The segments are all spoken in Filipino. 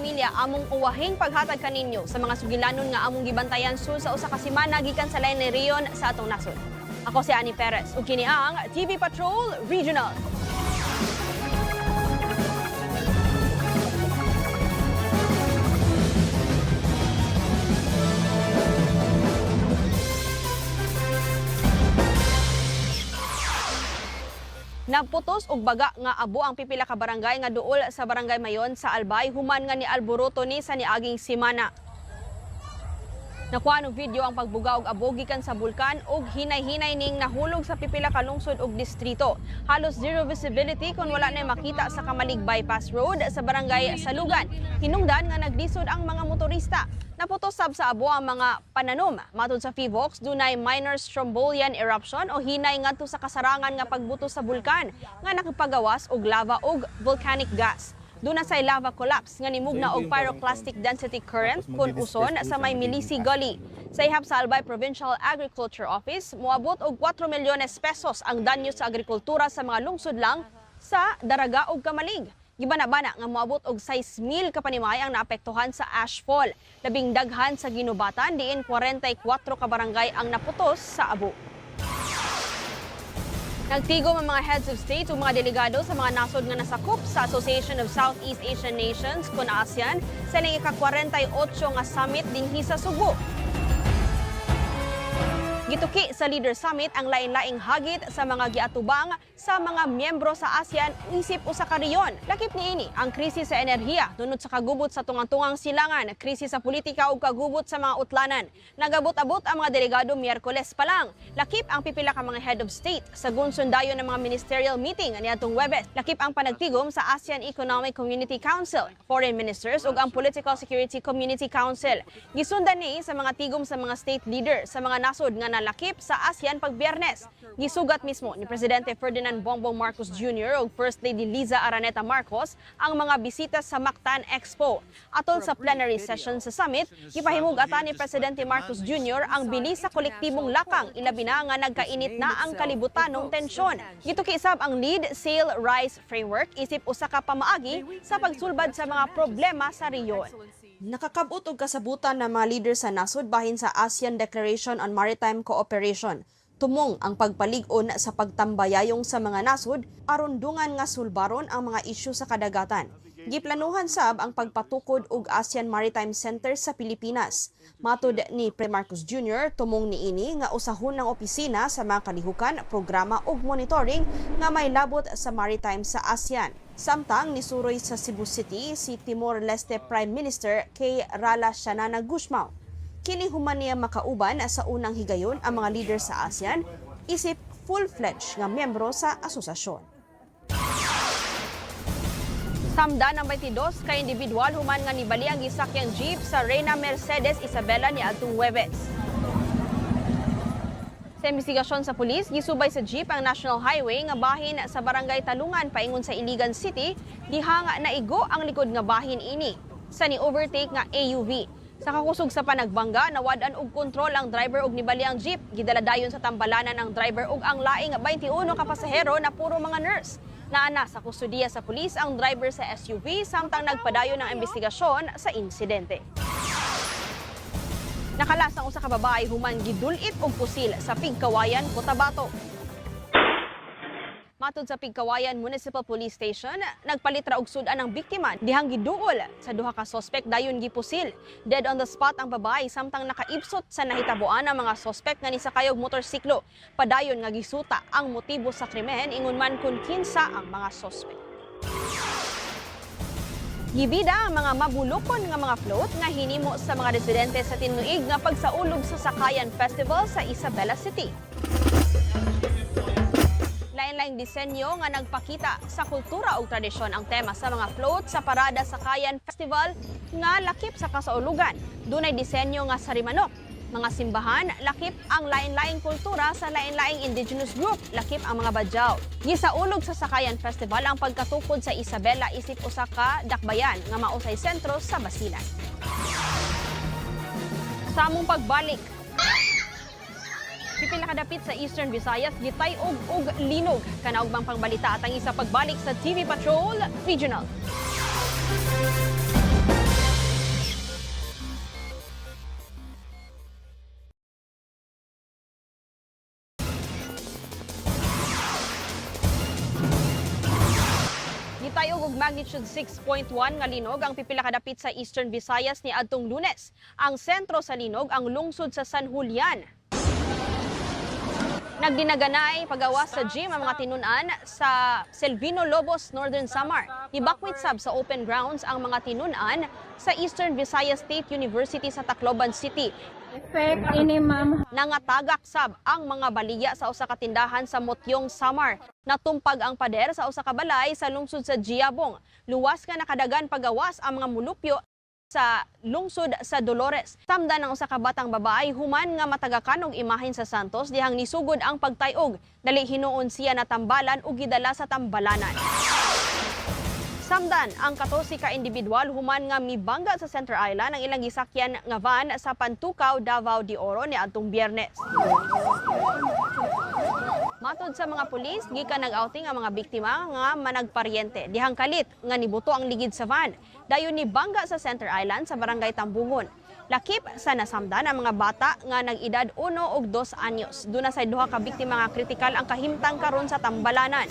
pamilya among uwahing paghatag kaninyo sa mga sugilanon nga among gibantayan sul sa usa ka semana gikan sa lain na rehiyon sa atong nasod. Ako si Annie Perez ug kini ang TV Patrol Regional. Nagputos og baga nga abo ang pipila ka barangay nga duol sa Barangay Mayon sa Albay human nga ni alboroto ni sa niaging semana. Nakuha ng video ang pagbuga og abo gikan sa bulkan ug hinay-hinay ning nahulog sa pipila ka lungsod ug distrito. Halos zero visibility kung wala na makita sa Kamalig Bypass Road sa Barangay Salugan. Hinungdan nga naglisod ang mga motorista. Naputos sab sa abo ang mga pananom. Matod sa PHIVOLCS, dunay minor strombolian eruption o hinay ngadto sa kasarangan nga pagbuto sa bulkan nga nakipagawas og lava ug volcanic gas. Duna say lava collapse nga nimugna og pyroclastic density current kun uson sa may Milisi Gully. Sa ihap sa Albay Provincial Agriculture Office, moabot og 4 milyones pesos ang danyo sa agrikultura sa mga lungsod lang sa Daraga ug Kamalig. Gibana-bana nga moabot og 6,000 ka panimay ang naapektuhan sa ashfall. Labing daghan sa ginubatan diin 44 ka barangay ang naputos sa abo. Nagtigom ang mga heads of state ug mga delegado sa mga nasod nga nasakop sa Association of Southeast Asian Nations kun ASEAN sa ika-48 nga summit dinhi sa Subo. Gituki sa Leader Summit ang lain-laing hagit sa mga giatubang sa mga miyembro sa ASEAN isip usa ka rehiyon. Lakip niini ang krisis sa enerhiya tungod sa kagubot sa tungang-tungang silangan, krisis sa politika ug kagubot sa mga utlanan. Nagabot-abot ang mga delegado Miyerkules pa lang. Lakip ang pipila ka mga head of state sa gunsundayon ng mga ministerial meeting niadtong Huwebes. Lakip ang panagtigom sa ASEAN Economic Community Council, foreign ministers ug ang Political Security Community Council. Gisundan ni sa mga tigom sa mga state leader sa mga nasod nga lakip sa ASEAN pag Biyernes. Gisugat mismo ni Presidente Ferdinand Bongbong Marcos Jr. ug First Lady Liza Araneta Marcos ang mga bisita sa Mactan Expo. Atol sa plenary session sa summit, gipahimug-atan ni Presidente Marcos Jr. ang bilis sa kolektibong lakang ilabi na nga nagkainit na ang kalibutanong tensyon. Gituki sab ang Lead, Sail, Rise framework isip usa ka pamaagi sa pagsulbad sa mga problema sa rehiyon. Nakakabot og kasabutan ng mga leader sa nasod bahin sa ASEAN Declaration on Maritime Cooperation. Tumong ang pagpalig-on sa pagtambayayong sa mga nasod aron dungan nga sulbaron ang mga isyu sa kadagatan. Giplanuhan sab ang pagpatukod og ASEAN Maritime Center sa Pilipinas. Matud ni Pre Marcos Jr., tumong niini nga usahon ng opisina sa mga kalihukan, programa ug monitoring nga may labot sa maritime sa ASEAN. Samtang nisuroy sa Cebu City si Timor-Leste Prime Minister kay Rala Shanana Gusmao. Kini human niya makauban sa unang higayon ang mga leader sa ASEAN isip full-fledged nga miyembro sa asosasyon. Samda ng 22 ka individual human nga nibali ang gisakyang jeep sa Reina Mercedes Isabela niadtong Huwebes. Sa investigasyon sa pulis, gisubay sa jeep ang National Highway nga bahin sa Barangay Talungan paingon sa Iligan City, diha nga naigo ang likod nga bahin ini sa ni-overtake nga AUV. Sa kakusog sa panagbangga, nawad-an og kontrol ang driver ug nibali ang jeep. Gidaladayon sa tambalanan ang driver ug ang laing 21 ka pasahero na puro mga nurse. Naana sa kustudiya sa pulis ang driver sa SUV samtang nagpadayon ng investigasyon sa insidente. Nakalas ang usa ka babae human gidulit og pusil sa Pigkawayan, Cotabato. Matod sa Pigkawayan Municipal Police Station, nagpalitra og sudan ang biktima dihang giduol sa duha ka suspect dayon gipusil. Dead on the spot ang babae samtang nakaibsot sa nahitabuan ang mga suspect nga nisakay og motorsiklo. Padayon nga gisuta ang motibo sa krimen ingon man kun kinsa ang mga suspect. Gibida ang mga mabulokon nga mga float nga hinimo sa mga residente sa tinuig nga pagsaulog sa Sakayan Festival sa Isabela City. Lain-laing disenyo nga nagpakita sa kultura ug tradisyon ang tema sa mga float sa Parada Sakayan Festival nga lakip sa kasaulugan. Dunay disenyo nga sarimanok, mga simbahan, lakip ang lain-laing kultura sa lain-laing indigenous group, lakip ang mga badyaw. Gisaulog sa Sakayan Festival ang pagkatukod sa Isabela isip usa ka dakbayan nga mausay sentro sa Basilan. Sa among pagbalik, pipila kadapit sa Eastern Visayas gitay og linog kanaugmang pangbalita at ang isa pagbalik sa TV Patrol Regional. Nagtayog og magnitude 6.1 nga linog ang pipila ka dapit sa Eastern Visayas ni adtong Lunes. Ang sentro sa linog ang lungsod sa San Julian. Nagdinaganay pagawas sa gym ang mga tinun-an sa Silvino Lobos, Northern Samar. Ibakwit sab sa open grounds ang mga tinun-an sa Eastern Visayas State University sa Tacloban City. Effect ini ma'am. Nangatagak sab ang mga baligya sa usa ka tindahan sa Motyong, Samar. Natumpag ang pader sa usa ka balay sa lungsod sa Giabong. Luwas nga nakadagan pagawas ang mga mulupyo sa lungsod sa Dolores. Tamdan ng usa ka batang babae human nga matagakan og imahen sa Santos dihang nisugod ang pagtayog. Dali hinuon siya na tambalan ug gidala sa tambalanan. Samdan ang 14 ka individual human nga mibangga sa Center Island ang ilang gisakyan nga van sa Pantucaw, Davao de Oro niadtong Biyernes. Matod sa mga pulis, gikan nag-outing ang mga biktima nga managparyente. Dihang kalit nga nibuto ang ligid sa van. Dayon ni bangga sa Center Island sa barangay Tambungon. Lakip sa nasamdan ang mga bata nga nag-edad 1 ug 2 anyos. Duna sa duha ka biktima nga kritikal ang kahimtang karon sa tambalanan.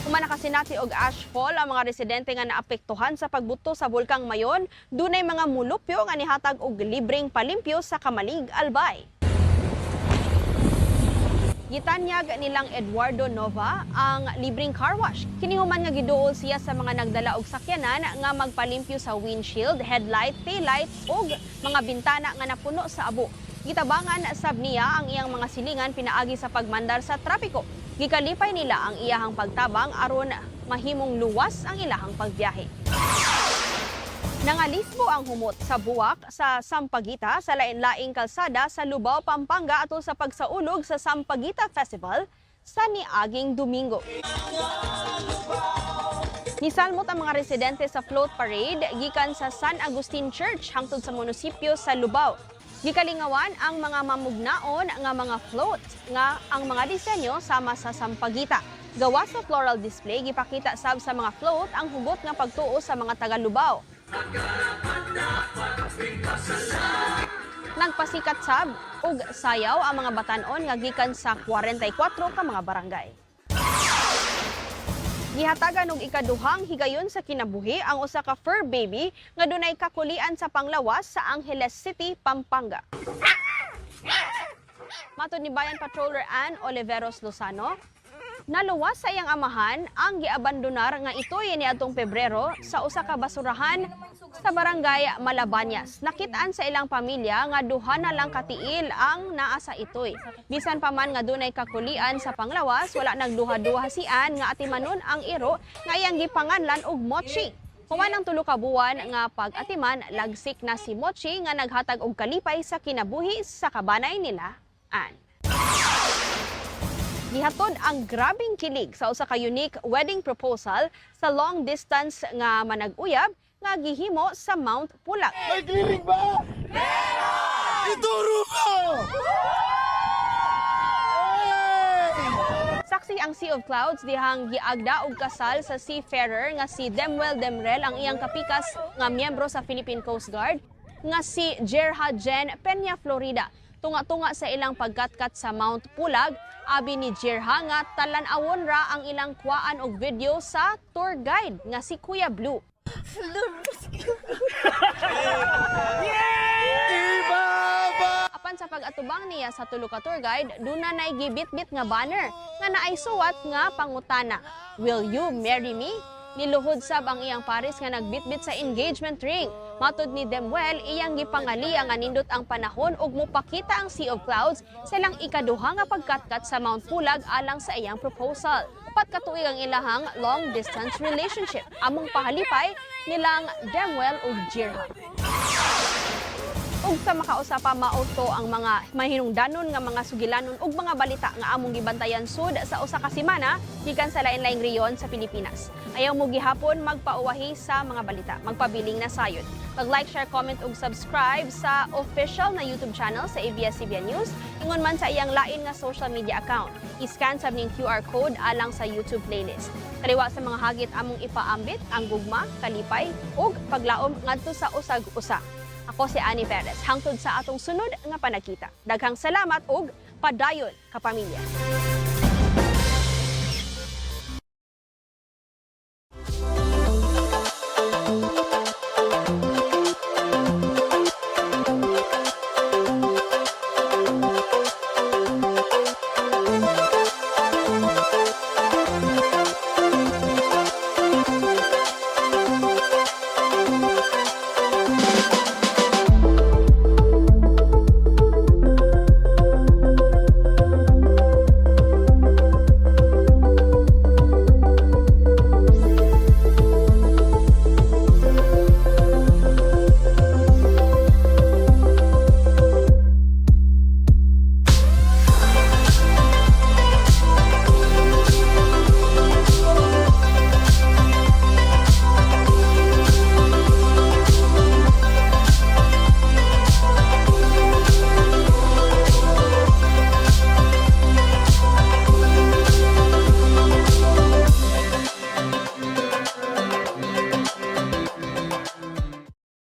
Human nakasinati og ashfall ang mga residente nga naapektuhan sa pagbuto sa Bulkang Mayon, dunay mga mulupyo nga nihatag og libreng palimpyo sa Kamalig, Albay. Gitanyag nilang Eduardo Nova ang libreng car wash. Kinihuman nga giduol siya sa mga nagdala og sakyanan nga magpalimpyo sa windshield, headlight, taillight ug mga bintana nga napuno sa abo. Gitabangan sab niya ang iyang mga silingan pinaagi sa pagmandar sa trapiko. Gikalipay nila ang iyahang pagtabang aron mahimong luwas ang ilahang pagbiyahe. Nangalisbo ang humot sa buwak sa Sampaguita sa lain-laing kalsada sa Lubao, Pampanga atol sa pagsaulog sa Sampaguita Festival sa niaging Domingo. Nisalmot ang mga residente sa float parade gikan sa San Agustin Church hangtod sa munisipyo sa Lubao. Gikalingawan ang mga mamugnaon nga mga float nga ang mga disenyo sama sa Sampaguita. Gawa sa floral display, gipakita sab sa mga float ang hugot nga pagtuo sa mga taga-Lubao. Nagpasikat sab ug sayaw ang mga batan-on nga gikan sa 44 ka mga barangay. Gihatagan og ikaduhang higayon sa kinabuhi ang usa ka fur baby nga dunay kakulian sa panglawas sa Angeles City, Pampanga. Matod ni Bayan Patroller Ann Oliveros Lozano, naluwas sa iyang amahan ang giabandonar nga itoy niadtong Pebrero sa usa ka basurahan sa barangay Malabanyas. Nakitaan sa ilang pamilya nga duha na lang katiil ang naa sa itoy. Bisan pa man nga dunay kakulian sa panglawas, wala nagduha-duha sian nga atimanon ang iro nga iyang gipanganlan og Mochi. Human ang 3 ka buwan nga pag-atiman, lagsik na si Mochi nga naghatag og kalipay sa kinabuhi sa kabanay nila, Ann. Gihatod ang grabing kilig sa usa ka unique wedding proposal sa long distance nga manag-uyab nga gihimo sa Mount Pulag. May clearing ba? Meron! Ituro ko! Saksi ang Sea of Clouds dihang giagda og kasal sa seafarer nga si Demuel Demrel ang iyang kapikas nga miyembro sa Philippine Coast Guard nga si Gerha Jen Peña Florida. Tunga-tunga sa ilang pagkatkat sa Mount Pulag, abi ni Gerha nga talan-awon ra ang ilang kuwaan og video sa tour guide nga si Kuya Blue. Apan sa pag-atubang niya sa tulo ka tour guide, duna nay gibit-bit nga banner nga naay suwat nga pangutana, "Will you marry me?" Niluhod sab ang iyang pares nga nagbitbit sa engagement ring. Matod ni Demuel, iyang gipangali ang anindot ang panahon ug mopakita ang Sea of Clouds sa ilang ikaduha nga pagkatkat sa Mount Pulag alang sa iyang proposal. 4 ka tuig ang ilahang long distance relationship. Among pahalipay nilang Demuel ug Gerha. Ug sa makausapa maoto ang mga mahinungdanon nga mga sugilanon ug mga balita nga among gibantayan sud sa usa ka semana gikan sa lain-laing rehiyon sa Pilipinas. Ayaw mo gihapon magpauwahi sa mga balita. Magpabiling na sayod. Mag-like, share, comment ug subscribe sa official na YouTube channel sa ABS-CBN News ingon man sa iyang lain nga social media account. I-scan sab ning QR code alang sa YouTube playlist. Kaliwa sa mga hagit among ipaambit ang gugma, kalipay ug paglaom ngadto sa usag-usa. Ako si Annie Perez, hangtod sa atong sunod nga panakita. Daghang salamat ug padayon kapamilya.